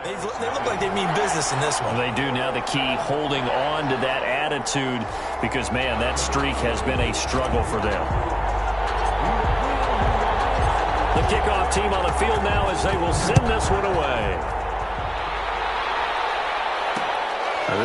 They look like they mean business in this one. They do. Now the key, holding on to that attitude because, man, that streak has been a struggle for them. The kickoff team on the field now as they will send this one away.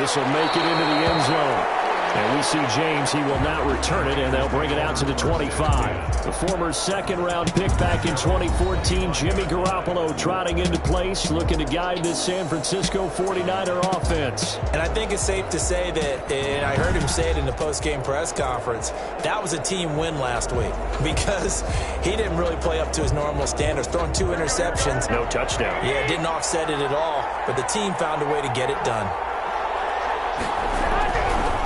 This will make it into the end zone. And we see James, he will not return it, and they'll bring it out to the 25. The former second-round pick back in 2014, Jimmy Garoppolo, trotting into place, looking to guide this San Francisco 49er offense. And I think it's safe to say that, and I heard him say it in the post-game press conference, that was a team win last week because he didn't really play up to his normal standards, throwing 2 interceptions. No touchdown. Yeah, didn't offset it at all, but the team found a way to get it done.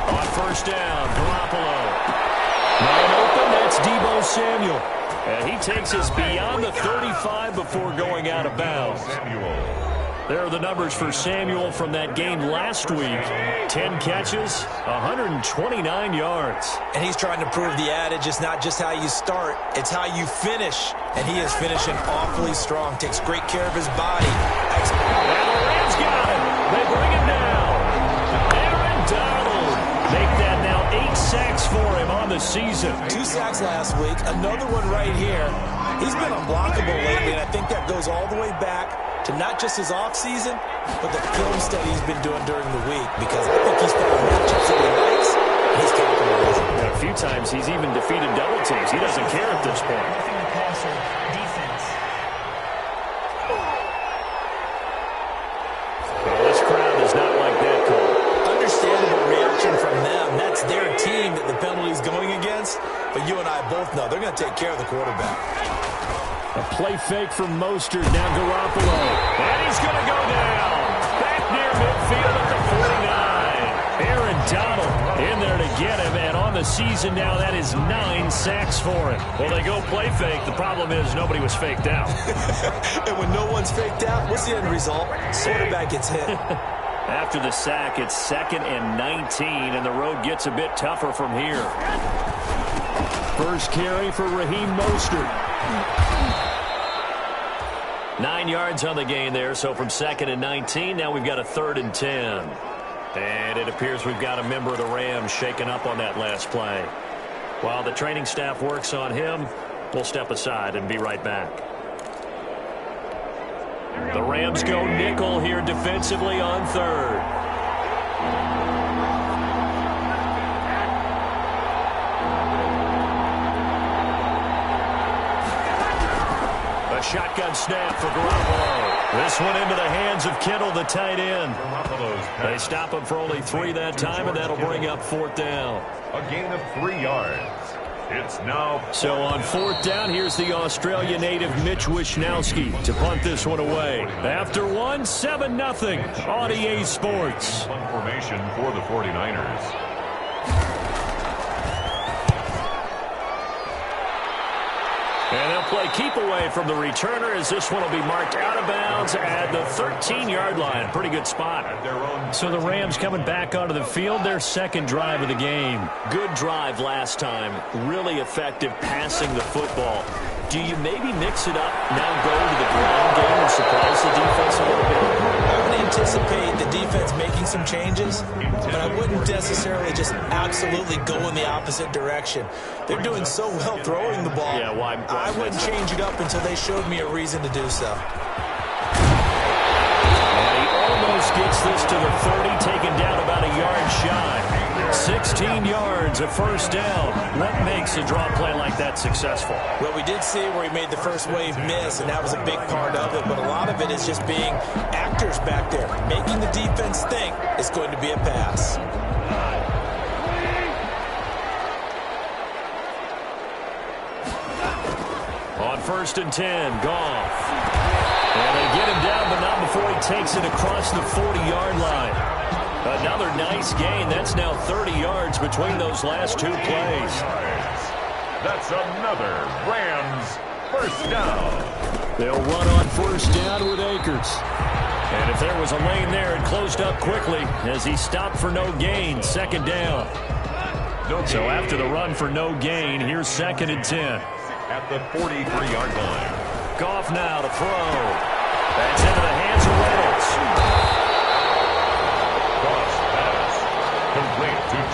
On first down, Garoppolo. Man open, that's Deebo Samuel. And he takes us beyond the 35 before going out of bounds. There are the numbers for Samuel from that game last week. 10 catches, 129 yards. And he's trying to prove the adage, it's not just how you start, it's how you finish. And he is finishing awfully strong, takes great care of his body. And the Rams got it. They bring him down. Aaron Donald. Make that now 8 sacks for him on the season. 2 sacks last week, another one right here. He's been unblockable lately, and I think that goes all the way back to not just his offseason, but the film study he's been doing during the week, because I think he's found matchups that he likes, and he's capitalizing. A few times he's even defeated double teams. He doesn't care at this point. Well, this crowd does not like that call. Understandable reaction from them. That's their team that the penalty's going against, but you and I both know they're going to take care of the quarterback. A play fake from Mostert, now Garoppolo. And he's going to go down. Back near midfield at the 49. Aaron Donald in there to get him, and on the season now, that is 9 sacks for him. Well, they go play fake. The problem is nobody was faked out. And when no one's faked out, what's the end result? Quarterback gets hit. After the sack, it's 2nd and 19, and the road gets a bit tougher from here. First carry for Raheem Mostert. 9 yards on the gain there, so from 2nd and 19, now we've got a 3rd and 10. And it appears we've got a member of the Rams shaken up on that last play. While the training staff works on him, we'll step aside and be right back. The Rams go nickel here defensively on 3rd. Shotgun snap for Garoppolo. This one into the hands of Kittle, the tight end. They stop him for only 3 that time, and that'll bring up 4th down. A gain of 3 yards. It's now. So on 4th down, here's the Australia native Mitch Wishnowsky to punt this one away. After 1, 7-0 on EA Sports. Formation for the 49ers. And they'll play keep away from the returner as this one will be marked out of bounds at the 13-yard line. Pretty good spot. So the Rams coming back onto the field, their 2nd drive of the game. Good drive last time. Really effective passing the football. Do you maybe mix it up, now go to the ground game and surprise the defense a little bit? I would anticipate the defense making some changes, but I wouldn't necessarily just absolutely go in the opposite direction. They're doing so well throwing the ball. Yeah, why I wouldn't change it up until they showed me a reason to do so. And he almost gets this to the 30, taken down about a yard shy. 16 yards, a 1st down. What makes a draw play like that successful? Well, we did see where he made the first wave miss, and that was a big part of it, but a lot of it is just being actors back there, making the defense think it's going to be a pass. On 1st and 10, Goff. And they get him down, but not before he takes it across the 40-yard line. Another nice gain. That's now 30 yards between those last 2 plays. That's another Rams 1st down. They'll run on 1st down with Akers. And if there was a lane there, it closed up quickly as he stopped for no gain. 2nd down. So after the run for no gain, here's 2nd and 10. At the 43-yard line. Goff now to throw. That's into the hands of Reynolds.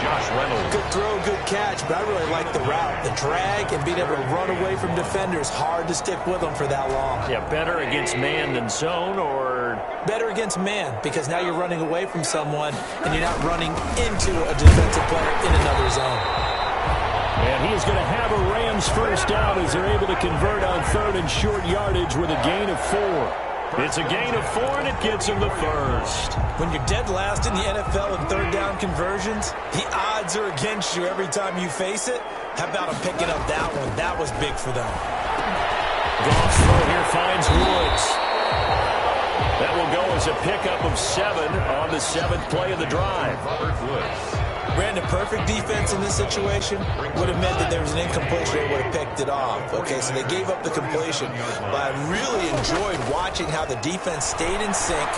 Josh Reynolds. Good throw, good catch, but I really like the route. The drag and being able to run away from defenders, hard to stick with them for that long. Yeah, better against man than zone, or better against man, because now you're running away from someone and you're not running into a defensive player in another zone. And he's going to have a Rams first down as they're able to convert on third and short yardage with a gain of 4. It's a gain of 4, and it gets him the first. When you're dead last in the NFL in third down conversions, the odds are against you every time you face it. How about him picking up that one? That was big for them. Goff's throw here finds Woods. That will go as a pickup of 7 on the 7th play of the drive. Brandon, perfect defense in this situation would have meant that there was an incompletion. They would have picked it off. Okay, so they gave up the completion. But I really enjoyed watching how the defense stayed in sync,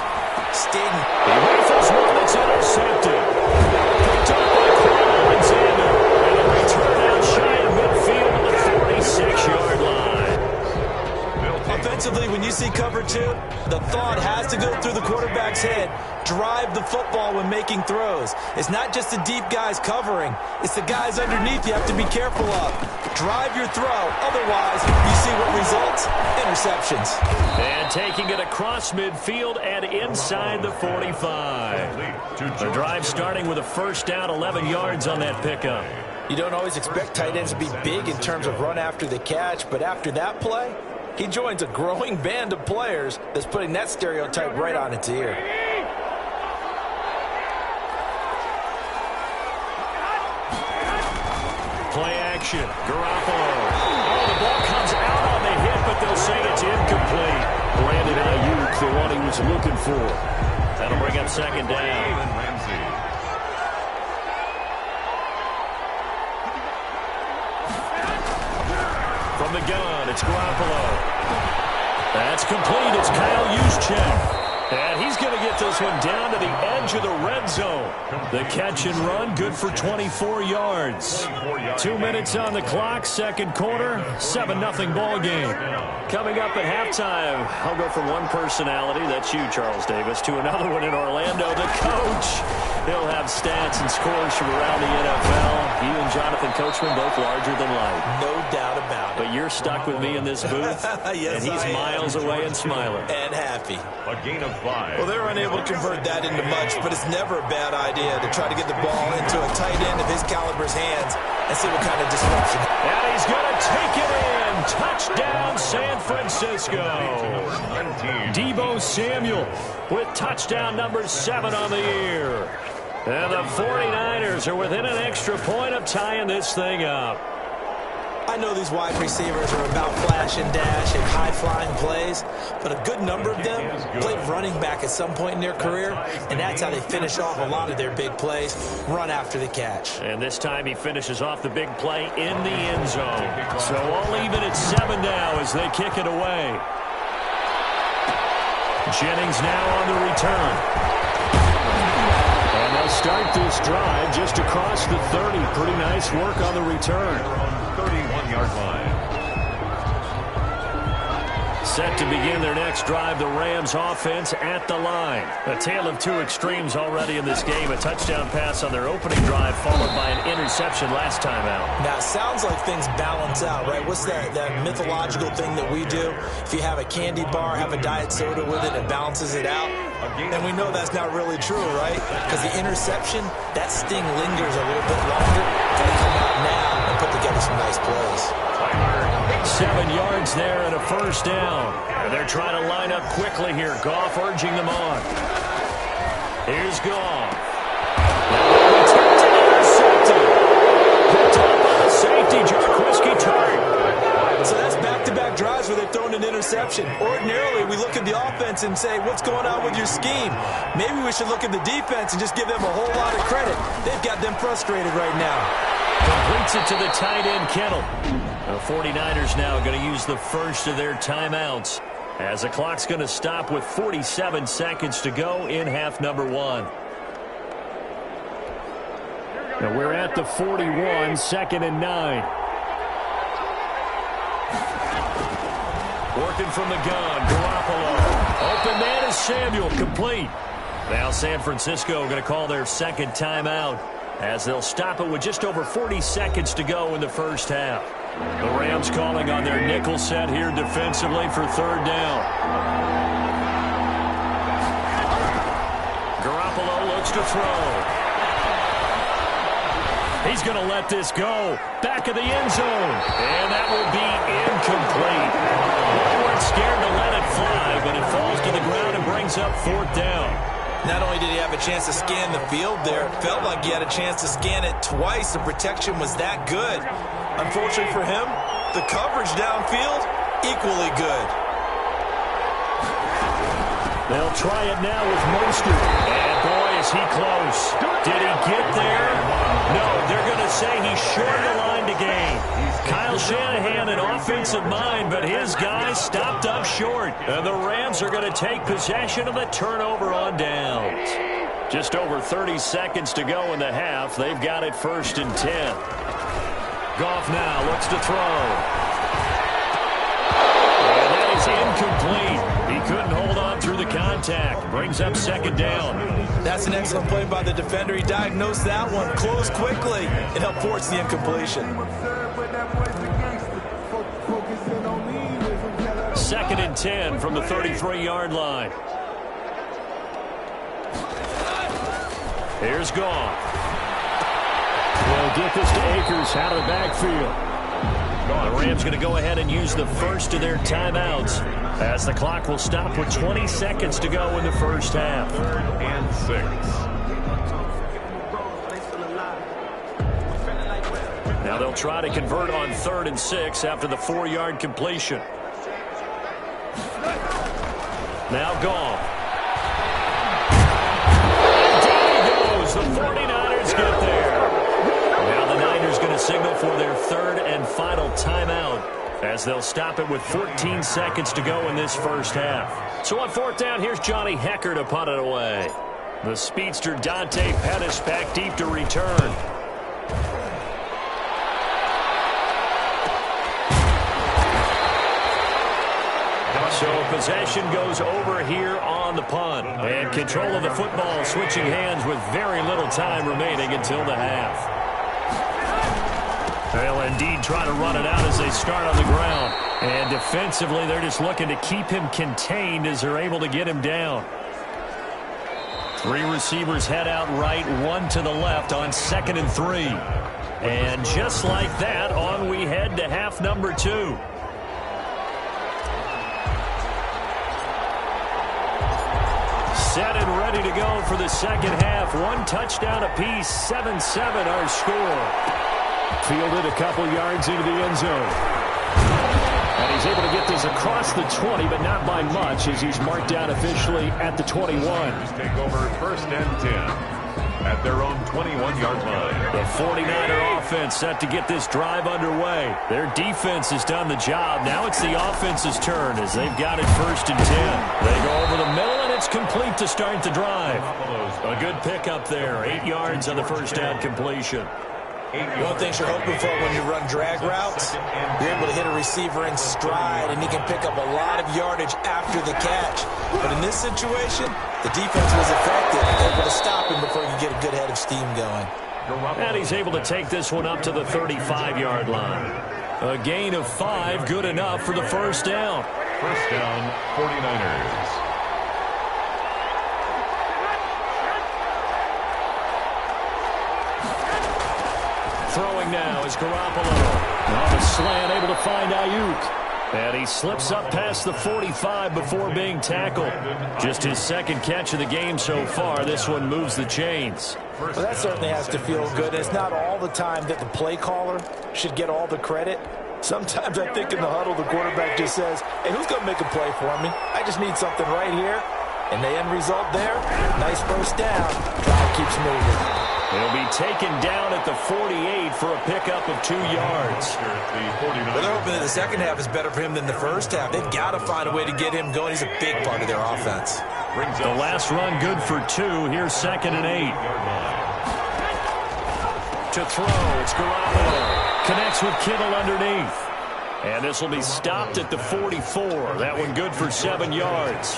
stayed in... He rifles one that's intercepted. Picked up by Alexander. And a return out shy of midfield at the 46-yard line. Offensively, when you see cover 2, the thought has to go through the quarterback's head. Drive the football when making throws. It's not just the deep guys covering. It's the guys underneath you have to be careful of. Drive your throw. Otherwise, you see what results? Interceptions. And taking it across midfield and inside the 45. The drive starting with a first down, 11 yards on that pickup. You don't always expect tight ends to be big in terms of run after the catch, but after that play, he joins a growing band of players that's putting that stereotype right on its ear. Play action. Garoppolo. Oh, the ball comes out on the hit, but they'll say it's incomplete. Brandon Ayuk, the one he was looking for. That'll bring up second down. From the gun, it's Garoppolo. That's complete. It's Kyle Juszczyk. And he's going to get this one down to the edge of the red zone. The catch and run, good for 24 yards. 2 minutes on the clock, second quarter, 7-0 ball game. Coming up at halftime, I'll go from one personality, that's you, Charles Davis, to another one in Orlando, the coach. He'll have stats and scores from around the NFL. You and Jonathan Coachman both larger than life. No doubt about it. But you're stuck with me in this booth, yes, and he's miles away and smiling. And happy. A gain of 5. Well, they're unable to convert that into much, but it's never a bad idea to try to get the ball into a tight end of his caliber's hands and see what kind of disruption. And he's going to take it in. Touchdown, San Francisco. Deebo Samuel with touchdown number 7 on the year. And the 49ers are within an extra point of tying this thing up. I know these wide receivers are about flash and dash and high-flying plays, but a good number of them played running back at some point in their career, and that's how they finish off a lot of their big plays, run after the catch. And this time he finishes off the big play in the end zone. So all even at 7 now as they kick it away. Jennings now on the return. And they'll start this drive just across the 30. Pretty nice work on the return. 31-yard line. Set to begin their next drive, the Rams offense at the line. A tale of two extremes already in this game. A touchdown pass on their opening drive followed by an interception last time out. Now, it sounds like things balance out, right? What's that mythological thing that we do? If you have a candy bar, have a diet soda with it, it balances it out. And we know that's not really true, right? Because the interception, that sting lingers a little bit longer. Got to come out now and put together some nice plays. 7 yards there and a first down. And they're trying to line up quickly here. Goff urging them on. Here's Goff. Intercepted. Picked up by the safety, Jarquiski Tartt. So that's back-to-back drives where they've thrown an interception. Ordinarily, we look at the offense and say, what's going on with your scheme? Maybe we should look at the defense and just give them a whole lot of credit. They've got them frustrated right now. Completes it to the tight end, Kittle. The 49ers now going to use the first of their timeouts as the clock's going to stop with 47 seconds to go in half number 1. Now we're at the 41, 2nd and 9. Working from the gun, Garoppolo. Open man is Samuel, complete. Now San Francisco going to call their second timeout as they'll stop it with just over 40 seconds to go in the first half. The Rams calling on their nickel set here defensively for third down. Garoppolo looks to throw. He's going to let this go. Back of the end zone. And that will be incomplete. They weren't scared to let it fly, but it falls to the ground and brings up fourth down. Not only did he have a chance to scan the field there, it felt like he had a chance to scan it twice. The protection was that good. Unfortunately for him, the coverage downfield, equally good. They'll try it now with Mostert. And boy, is he close. Did he get there? No, they're going to say he's short of the line to gain. Kyle Shanahan, an offensive mind, but his guy stopped up short. And the Rams are going to take possession of the turnover on downs. Just over 30 seconds to go in the half. They've got it 1st and 10. Goff now looks to throw. And that is incomplete. He couldn't hold on through the contact. Brings up 2nd down. That's an excellent play by the defender. He diagnosed that one, closed quickly, and helped force the incompletion. 2nd and 10 from the 33-yard line. Here's Goff. They'll get this to Akers out of the backfield. The Rams going to go ahead and use the first of their timeouts as the clock will stop with 20 seconds to go in the first half. 3rd and 6. Now they'll try to convert on 3rd and 6 after the 4-yard completion. Now Goff. Down he goes. The 49ers get there. Now the Niners going to signal for their 3rd and final timeout as they'll stop it with 14 seconds to go in this first half. So on 4th down, here's Johnny Hecker to punt it away. The speedster Dante Pettis back deep to return. So possession goes over here on the punt. And control of the football switching hands with very little time remaining until the half. They'll indeed try to run it out as they start on the ground. And defensively, they're just looking to keep him contained as they're able to get him down. 3 receivers head out right, 1 to the left on 2nd and 3. And just like that, on we head to half number 2. Set and ready to go for the second half. 1 touchdown apiece, 7-7 our score. Fielded a couple yards into the end zone. And he's able to get this across the 20, but not by much as he's marked down officially at the 21. Take over 1st and 10 at their own 21-yard line. The 49er offense set to get this drive underway. Their defense has done the job. Now it's the offense's turn as they've got it 1st and 10. They go over the middle, and it's complete to start the drive. A good pickup there. 8 yards on the first down completion. One of the things you're hoping for when you run drag routes, you're able to hit a receiver in stride, and he can pick up a lot of yardage after the catch. But in this situation, the defense was effective, able to stop him before you get a good head of steam going. And he's able to take this one up to the 35-yard line. A gain of 5, good enough for the first down. 1st down, 49ers. Throwing now is Garoppolo. On the slant, able to find Ayuk. And he slips up past the 45 before being tackled. Just his 2nd catch of the game so far. This one moves the chains. Well, that certainly has to feel good. It's not all the time that the play caller should get all the credit. Sometimes I think in the huddle, the quarterback just says, hey, who's going to make a play for me? I just need something right here. And the end result there, nice first down. Drive keeps moving. He'll be taken down at the 48 for a pickup of 2 yards. Well, they're hoping that the second half is better for him than the first half. They've got to find a way to get him going. He's a big part of their offense. The last run good for 2. Here's 2nd and 8. To throw, it's Garoppolo. Connects with Kittle underneath. And this will be stopped at the 44. That one good for 7 yards.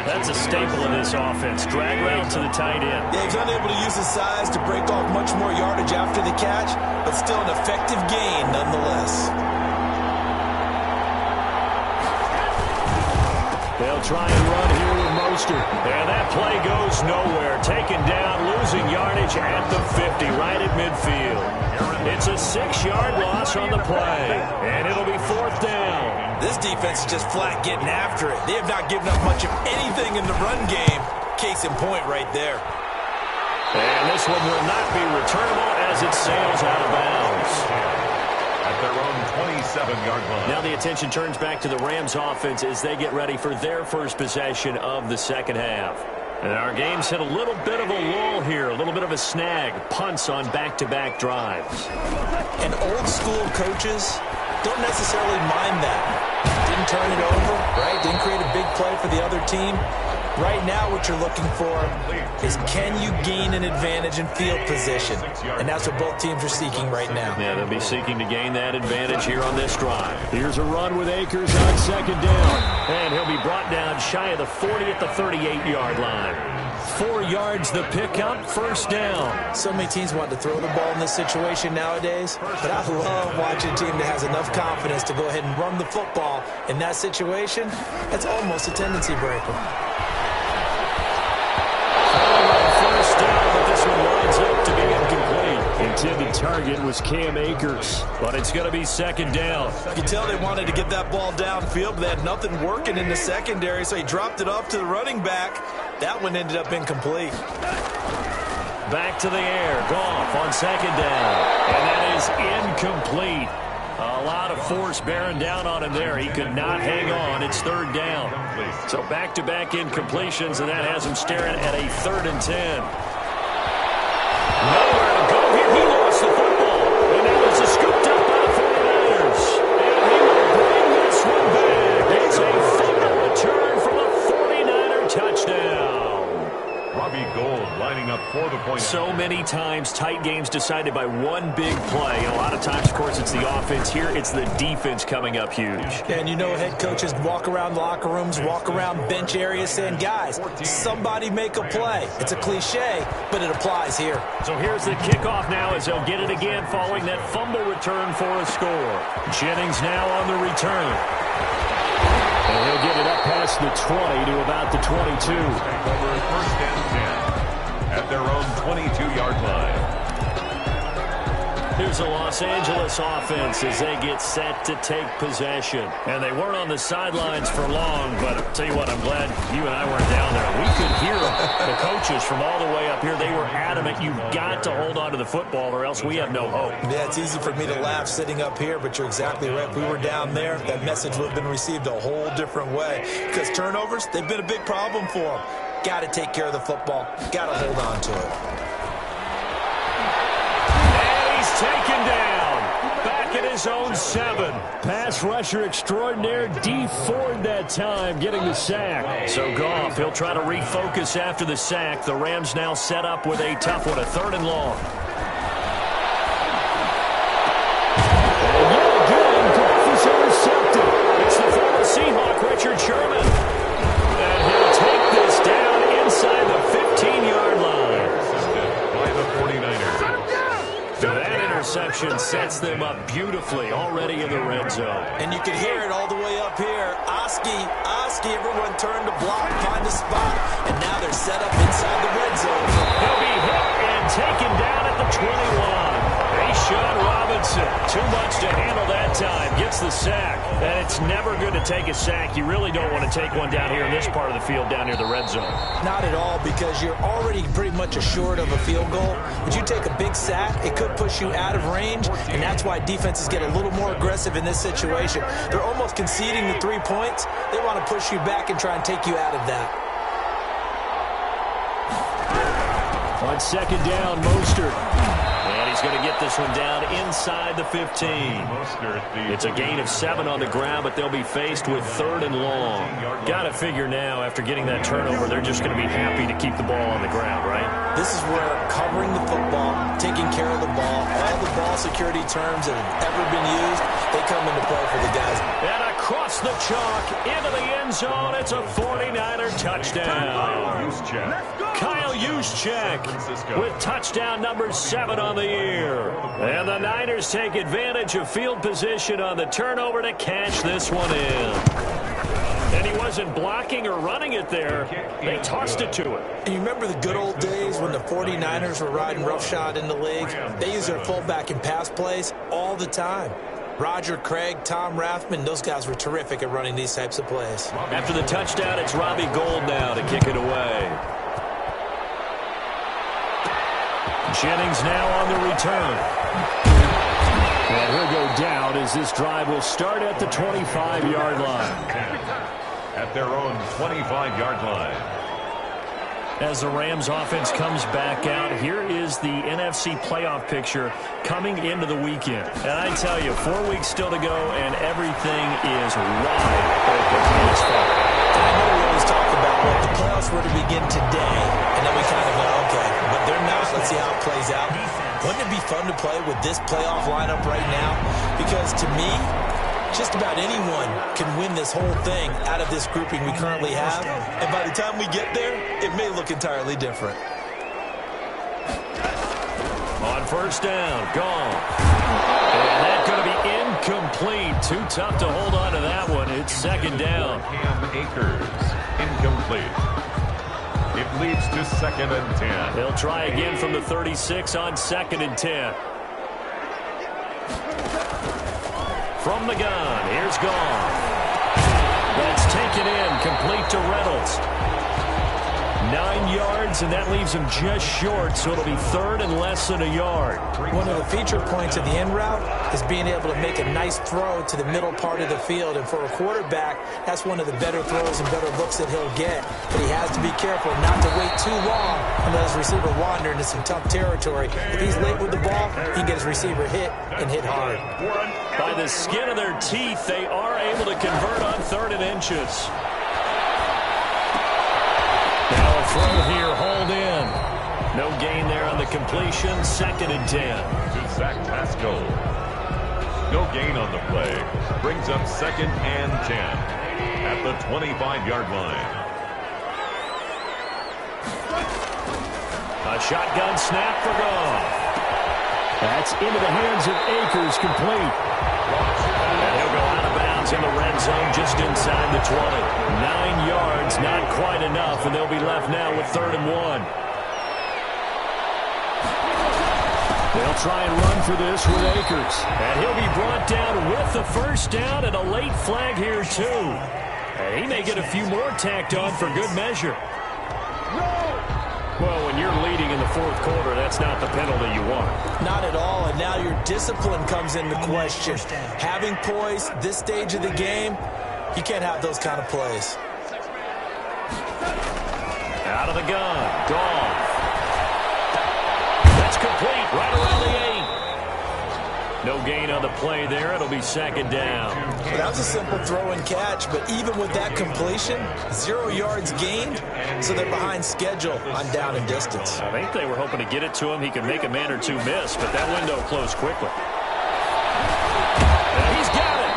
That's a staple in this offense. Drag route to the tight end. Yeah, he's unable to use his size to break off much more yardage after the catch, but still an effective gain nonetheless. They'll try and run here with Mostert. And that play goes nowhere. Taken down, losing yardage at the 50, right at midfield. It's a 6-yard loss on the play, and it'll be 4th down. This defense is just flat getting after it. They have not given up much of anything in the run game. Case in point right there. And this one will not be returnable as it sails out of bounds. At their own 27-yard line. Now the attention turns back to the Rams offense as they get ready for their first possession of the second half. And our game's hit a little bit of a lull here, a little bit of a snag. Punts on back-to-back drives. And old-school coaches don't necessarily mind that. Didn't turn it over, right? Didn't create a big play for the other team. Right now what you're looking for is can you gain an advantage in field position? And that's what both teams are seeking right now. Yeah, they'll be seeking to gain that advantage here on this drive. Here's a run with Akers on second down. And he'll be brought down shy of the 40 at the 38-yard line. 4 yards the pickup, first down. So many teams want to throw the ball in this situation nowadays, but I love watching a team that has enough confidence to go ahead and run the football in that situation. That's almost a tendency breaker. First down, but this one lines up to be incomplete. Intended target was Cam Akers, but it's going to be second down. You can tell they wanted to get that ball downfield, but they had nothing working in the secondary, so he dropped it off to the running back. That one ended up incomplete. Back to the air. Goff on second down. And that is incomplete. A lot of force bearing down on him there. He could not hang on. It's third down. So back-to-back incompletions, and that has him staring at a 3rd and 10. Nowhere to go here. He lost the football. And now it's scooped up by the 49ers. And he will bring this one back. It's a fumble return from a 49er touchdown. Robbie Gould lining up for the point. So many times tight games decided by one big play. And a lot of times, of course, it's the offense. Here, it's the defense coming up huge. And you know head coaches walk around locker rooms, walk around bench areas saying, guys, somebody make a play. It's a cliche, but it applies here. So here's the kickoff now as they'll get it again following that fumble return for a score. Jennings now on the return. And he'll get it up past the 20 to about the 22. Over 1st and 10 at their own 22-yard line. Here's the Los Angeles offense as they get set to take possession. And they weren't on the sidelines for long, but I'll tell you what, I'm glad you and I weren't down there. We could hear the coaches from all the way up here. They were adamant, you've got to hold on to the football or else we have no hope. Yeah, it's easy for me to laugh sitting up here, but you're exactly right. If we were down there, that message would have been received a whole different way. Because turnovers, they've been a big problem for them. Got to take care of the football. Got to hold on to it. Taken down, back at his own 7. Pass rusher extraordinaire, D. Ford that time, getting the sack. So Goff, he'll try to refocus after the sack. The Rams now set up with a tough one, a 3rd and long. And yet again, Goff is intercepted. It's the former Seahawk, Richard Sherman. And he'll take this down inside the 15-yard line. By the 49ers. So that interception sets them up beautifully already in the red zone. And you can hear it all the way up here. Oski, everyone turned to block, find a spot, and now they're set up inside the red zone. He'll be hit and taken down at the 21. Sean Robinson, too much to handle that time, gets the sack. And it's never good to take a sack. You really don't want to take one down here in this part of the field, down near the red zone. Not at all, because you're already pretty much assured of a field goal. But you take a big sack, it could push you out of range, and that's why defenses get a little more aggressive in this situation. They're almost conceding the 3 points. They want to push you back and try and take you out of that. On second down, Mostert. And he's going to get this one down inside the 15. It's a gain of 7 on the ground, but they'll be faced with 3rd and long. Got to figure now, after getting that turnover, they're just going to be happy to keep the ball on the ground, right? This is where covering the football, taking care of the ball, all the ball security terms that have ever been used, they come into play for the guys. And a across the chalk, into the end zone. It's a 49er touchdown. Kyle Juszczyk with touchdown number 7 on the year. And the Niners take advantage of field position on the turnover to cash this one in. And he wasn't blocking or running it there. They tossed it to him. And you remember the good old days when the 49ers were riding roughshod in the league? They used their fullback in pass plays all the time. Roger Craig, Tom Rathman, those guys were terrific at running these types of plays. After the touchdown, it's Robbie Gould now to kick it away. Jennings now on the return. And he'll go down as this drive will start at the 25-yard line. At their own 25-yard line. As the Rams offense comes back out, here is the NFC playoff picture coming into the weekend. And I tell you, 4 weeks still to go, and everything is wide open this far. I know we always talk about what the playoffs were to begin today, and then we kind of go, okay, but they're not. Let's see how it plays out. Wouldn't it be fun to play with this playoff lineup right now? Because to me, just about anyone can win this whole thing out of this grouping we currently have. And by the time we get there, it may look entirely different. On first down, gone. And that's going to be incomplete. Too tough to hold on to that one. It's second down. Cam Akers, incomplete. It leads to 2nd and 10. They'll try again from the 36 on 2nd and 10. From the gun, here's gone. That's taken in, complete to Reynolds. 9 yards, and that leaves him just short, so it'll be 3rd and less than a yard. One of the feature points of the in route is being able to make a nice throw to the middle part of the field, and for a quarterback, that's one of the better throws and better looks that he'll get. But he has to be careful not to wait too long and let his receiver wander into some tough territory. If he's late with the ball, he can get his receiver hit and hit hard. By the skin of their teeth, they are able to convert on 3rd and inches. Now a throw here, hold in. No gain there on the completion, 2nd and 10. To Zach Pascal. No gain on the play. Brings up 2nd and 10 at the 25-yard line. A shotgun snap for Goff. That's into the hands of Akers, complete. And he'll go out of bounds in the red zone just inside the 20. 9 yards, not quite enough, and they'll be left now with 3rd and 1. They'll try and run for this with Akers. And he'll be brought down with the first down and a late flag here, too. And he may get a few more tacked on for good measure. Well, when you're leading in the 4th quarter, that's not the penalty you want. Not at all, and now your discipline comes into question. Having poise this stage of the game, you can't have those kind of plays. Out of the gun, Goff. That's complete, right around the 8. No gain on the play there. It'll be 2nd down. That was a simple throw and catch, but even with that completion, 0 yards gained, so they're behind schedule on down and distance. I think they were hoping to get it to him. He could make a man or two miss, but that window closed quickly. And he's got it.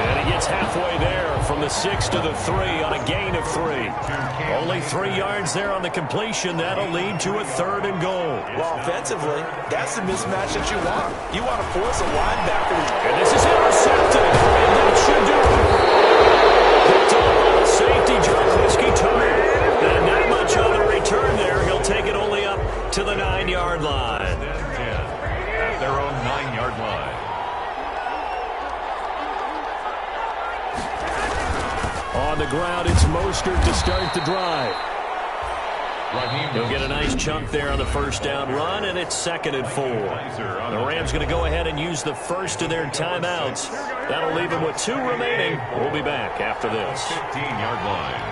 And he gets halfway there from the 6 to the 3 on a gain of 3. Only 3 yards there on the completion. That'll lead to a 3rd and goal. Well, offensively, that's the mismatch that you want. You want to force a linebacker. And this is intercepted. And that should do it. Picked up on a safety. Jarkowski took it. And not much on the return there. He'll take it only up to the 9-yard line. At their own 9-yard line. On the ground, it's Mostert to start the drive. He'll get a nice chunk there on the first down run, and it's 2nd and 4. The Rams going to go ahead and use the first of their timeouts. That'll leave them with 2 remaining. We'll be back after this. 15-yard line.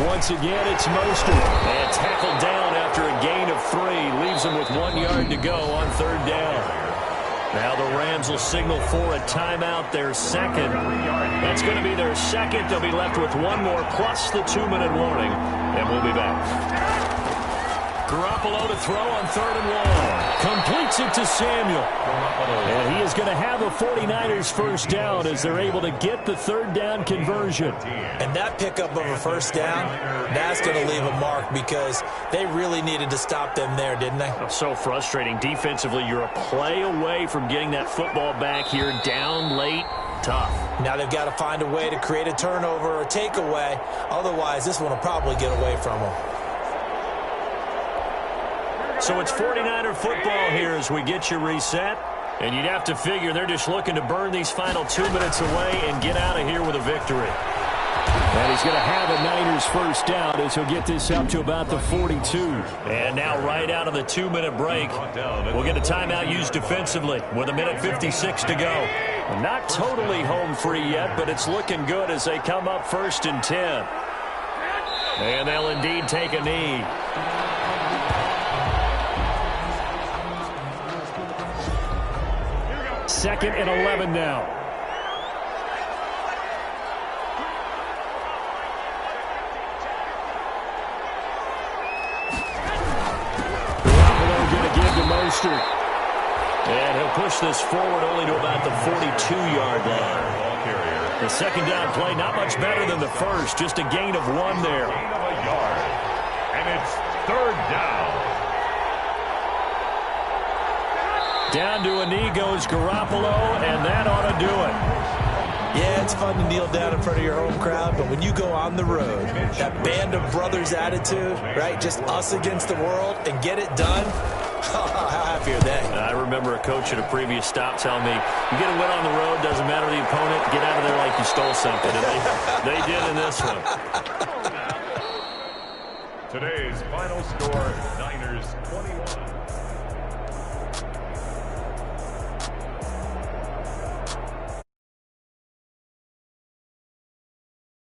Once again, it's Mostert. And tackled down after a gain of 3. Leaves them with 1 yard to go on 3rd down. Now the Rams will signal for a timeout, their second. That's going to be their second. They'll be left with 1 more plus the 2-minute warning, and we'll be back. Garoppolo to throw on 3rd and long. Completes it to Samuel. And he is going to have a 49ers first down as they're able to get the 3rd down conversion. And that pickup of a first down, that's going to leave a mark because they really needed to stop them there, didn't they? So frustrating. Defensively, you're a play away from getting that football back here down late. Tough. Now they've got to find a way to create a turnover or takeaway. Otherwise, this one will probably get away from them. So it's 49er football here as we get you reset. And you'd have to figure they're just looking to burn these final 2 minutes away and get out of here with a victory. And he's going to have a Niners first down as he'll get this up to about the 42. And now right out of the 2-minute break, we'll get a timeout used defensively with 1:56 to go. Not totally home free yet, but it's looking good as they come up 1st and 10. And they'll indeed take a knee. Second and 11 now. Garoppolo going to give to Mostert. And he'll push this forward only to about the 42-yard line. The second down play, not much better than the first, just a gain of 1 there. Gain of a yard. And it's 3rd down. Down to a knee goes Garoppolo, and that ought to do it. Yeah, it's fun to kneel down in front of your home crowd, but when you go on the road, that band of brothers attitude, right, just us against the world, and get it done, how happy are they? I remember a coach at a previous stop telling me, you get a win on the road, doesn't matter the opponent, get out of there like you stole something. And they did in this one. Today's final score, Niners 21,